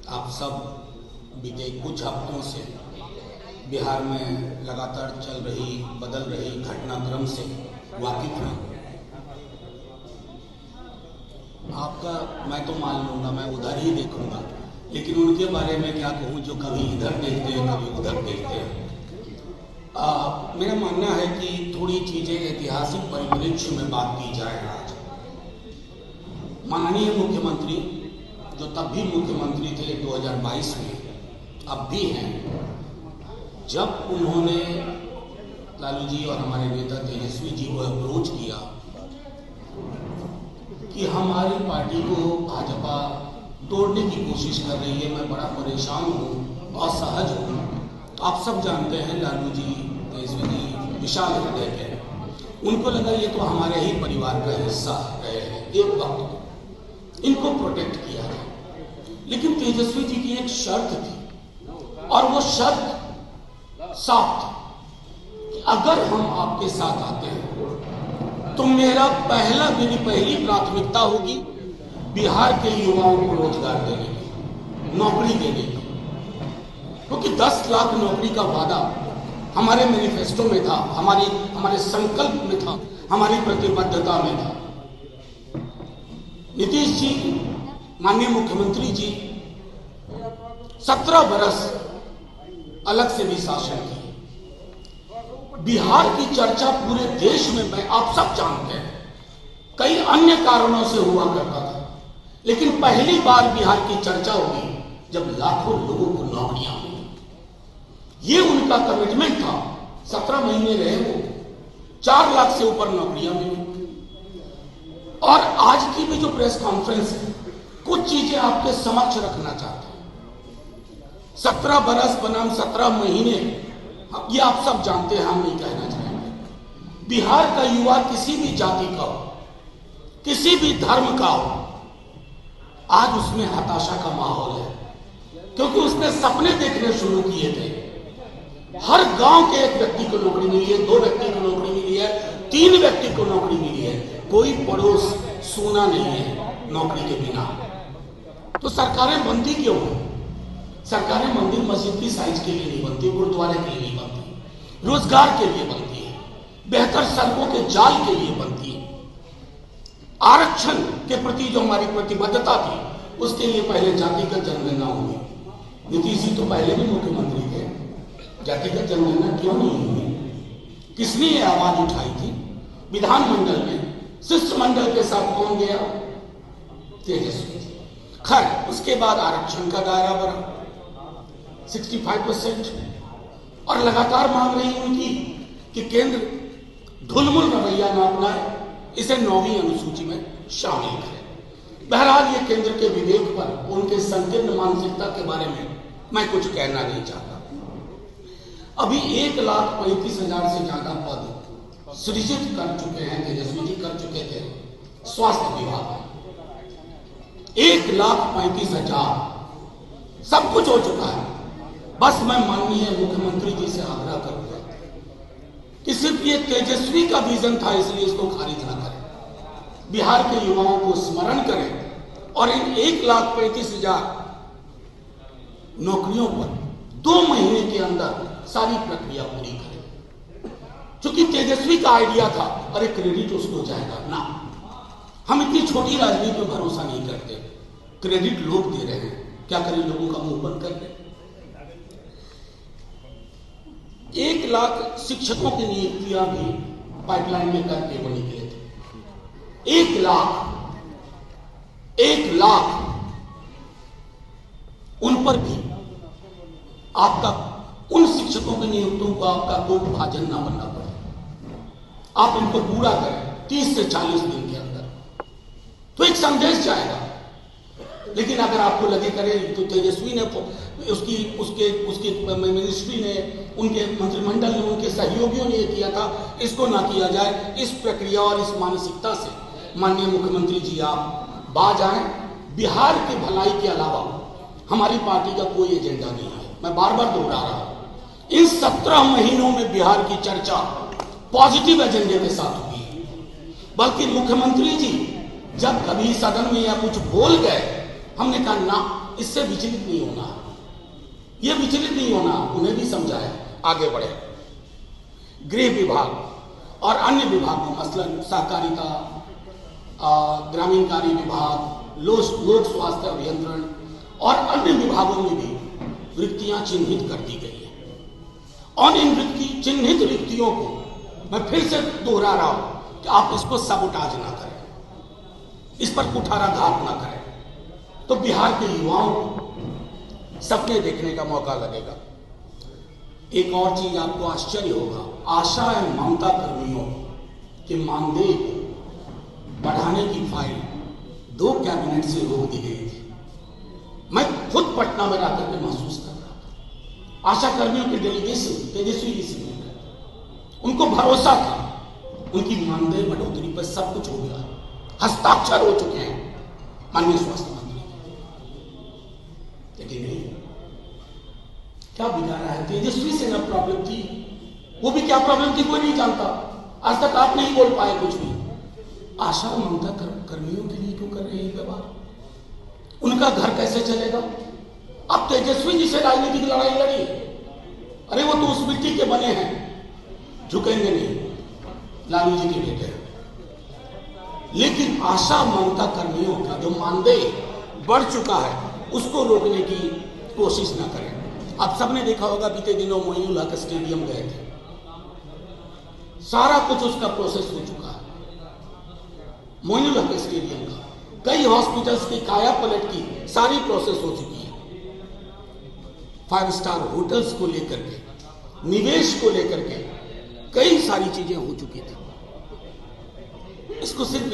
आप सब बीते कुछ हफ्तों से बिहार में लगातार चल रही बदल रही घटनाक्रम से वाकिफ हैं। आपका मैं तो मान लूँगा, मैं उधर ही देखूँगा, लेकिन उनके बारे में क्या कहूँ जो कभी इधर देखते हैं कभी उधर देखते हैं। मेरा मानना है कि थोड़ी चीज़ें ऐतिहासिक परिप्रेक्ष्य में बात की जाए। आज माननीय मुख्यमंत्री जो तब भी मुख्यमंत्री थे 2022 में, अब भी हैं, जब उन्होंने लालू जी और हमारे नेता तेजस्वी जी को अप्रोच किया कि हमारी पार्टी को भाजपा तोड़ने की कोशिश कर रही है, मैं बड़ा परेशान हूँ, असहज हूँ। आप सब जानते हैं लालू जी, तेजस्वी जी विशाल हृदय के, उनको लगा ये तो हमारे ही परिवार का हिस्सा रहे हैं, एक वक्त इनको प्रोटेक्ट किया है। लेकिन तेजस्वी जी की एक शर्त थी और वो शर्त साफ थी कि अगर हम आपके साथ आते हैं तो मेरा पहली प्राथमिकता होगी बिहार के युवाओं को रोजगार देने की, नौकरी देने की, क्योंकि 10 लाख नौकरी का वादा हमारे मैनिफेस्टो में था, हमारे संकल्प में था, हमारी प्रतिबद्धता में था। नीतीश जी, माननीय मुख्यमंत्री जी 17 बरस अलग से भी शासन किए। बिहार की चर्चा पूरे देश में, मैं आप सब जानते हैं, कई अन्य कारणों से हुआ करता था, लेकिन पहली बार बिहार की चर्चा हुई जब लाखों लोगों को नौकरियां मिली। ये उनका कमिटमेंट था। 17 महीने रहे वो, 4 लाख से ऊपर नौकरियां मिली। और आज की भी जो प्रेस कॉन्फ्रेंस है, कुछ चीजें आपके समक्ष रखना चाहता हूं। 17 बरस बनाम 17 महीने, ये आप सब जानते हैं, हम नहीं कहना चाहेंगे। बिहार का युवा किसी भी जाति का हो, किसी भी धर्म का हो, आज उसमें हताशा का माहौल है, क्योंकि उसने सपने देखने शुरू किए थे। हर गांव के एक व्यक्ति को नौकरी मिली है, 2 व्यक्ति को नौकरी मिली है, 3 व्यक्ति को नौकरी मिली है। कोई पड़ोस सूना नहीं है नौकरी के बिना। तो सरकारें बनती क्यों हैं? सरकारें मंदिर मस्जिद की साइज के लिए नहीं बनती, गुरुद्वारे के लिए नहीं बनती, रोजगार के लिए बनती है, बेहतर सड़कों के जाल के लिए बनती है। आरक्षण के प्रति जो हमारी प्रतिबद्धता थी, उसके लिए पहले जातिगत जनगणना हुई। नीतीश जी तो पहले भी मुख्यमंत्री थे, जातिगत जनगणना क्यों नहीं हुई? किसने ये आवाज उठाई थी? विधानमंडल में शिष्टमंडल के साथ कौन गया? तेजस्वी जी। खैर, उसके बाद आरक्षण का दायरा बढ़ा 65%, और लगातार मांग रही उनकी कि केंद्र ढुलमुल रवैया न अपनाए, इसे 9वीं अनुसूची में शामिल करें। बहरहाल ये केंद्र के विवेक पर, उनके संकीर्ण मानसिकता के बारे में मैं कुछ कहना नहीं चाहता। अभी 1,35,000 से ज्यादा पद सृजित कर चुके हैं, तेजस्वी जी कर चुके थे स्वास्थ्य विभाग में। 1,35,000 सब कुछ हो चुका है। बस मैं माननीय मुख्यमंत्री जी से आग्रह करूंगा कि सिर्फ ये तेजस्वी का विजन था इसलिए इसको खारिज ना करें, बिहार के युवाओं को स्मरण करें और इन 1,35,000 नौकरियों पर 2 महीने के अंदर सारी प्रक्रिया पूरी करें। चूंकि तेजस्वी का आइडिया था, अरे क्रेडिट उसको जाएगा ना, हम इतनी छोटी राजनीति में भरोसा नहीं करते। क्रेडिट लोग दे रहे हैं, क्या करें, लोगों का मुंह बंद कर दें। 1 लाख शिक्षकों की नियुक्तियां भी पाइपलाइन में करके वो निकले थे। 1 लाख उन पर भी आपका, उन शिक्षकों की नियुक्तियों को आपका कोई विभाजन ना बनना पड़े, आप उनको पूरा करें 30 से 40 दिन के अंदर, तो एक संदेश जाएगा। लेकिन अगर आपको लगे करें तो तेजस्वी ने उसकी मिनिस्ट्री ने, उनके मंत्रिमंडल ने, उनके सहयोगियों ने ये किया था, इसको ना किया जाए। इस प्रक्रिया और इस मानसिकता से माननीय मुख्यमंत्री जी आप बाज आए। बिहार की भलाई के अलावा हमारी पार्टी का कोई एजेंडा नहीं है। मैं बार बार दोहरा रहा हूं, इन 17 महीनों में बिहार की चर्चा पॉजिटिव एजेंडे के साथ हुई है। बल्कि मुख्यमंत्री जी जब कभी सदन में या कुछ बोल गए, हमने कहा ना, इससे विचलित नहीं होना, ये विचलित नहीं होना, उन्हें भी समझाए, आगे बढ़े। गृह विभाग और अन्य विभागों मसलन सहकारिता, ग्रामीण कार्य विभाग, लोक स्वास्थ्य अभियंत्रण और अन्य विभागों में भी रिक्तियां चिन्हित कर दी गई हैं। और इन चिन्हित रिक्तियों को मैं फिर से दोहरा रहा हूं कि आप इसको सबोटाज ना करें, इस पर कुठाराघात ना करें, तो बिहार के युवाओं को सपने देखने का मौका लगेगा। एक और चीज आपको आश्चर्य होगा, आशा एवं ममता कर्मियों के मानदेय को बढ़ाने की फाइल 2 कैबिनेट से रोक दी गई थी। मैं खुद पटना में रह करके महसूस कर रहा था। आशा कर्मियों के डेलीगेशन तेजस्वी जी से मिल रहे, उनको भरोसा था, उनकी मानदेय बढ़ोतरी पर सब कुछ हो गया, हस्ताक्षर हो चुके हैं माननीय स्वास्थ्य मंत्री, लेकिन नहीं, क्या बिगाड़ा है? तेजस्वी से न प्रॉब्लम थी, वो भी क्या प्रॉब्लम थी कोई नहीं जानता, आज तक आप नहीं बोल पाए कुछ भी। आशा और ममता कर्मियों के लिए क्यों कर रहे हैं व्यवहार? उनका घर कैसे चलेगा? अब तेजस्वी जी से राजनीतिक लड़ाई लड़ी, अरे वो तो उस मिट्टी के बने हैं, झुकेंगे नहीं, लालू जी के बेटे हैं। लेकिन आशा ममता कर्मियों का जो मानदेय बढ़ चुका है उसको रोकने की कोशिश ना करें। आप सबने देखा होगा, बीते दिनों मोइनुल हक स्टेडियम गए थे, सारा कुछ उसका प्रोसेस हो चुका है। मोइनुल हक स्टेडियम का, कई हॉस्पिटल्स की काया पलट की सारी प्रोसेस हो चुकी है। 5 स्टार होटल्स को लेकर के, निवेश को लेकर के कई सारी चीजें हो चुकी थी। इसको सिर्फ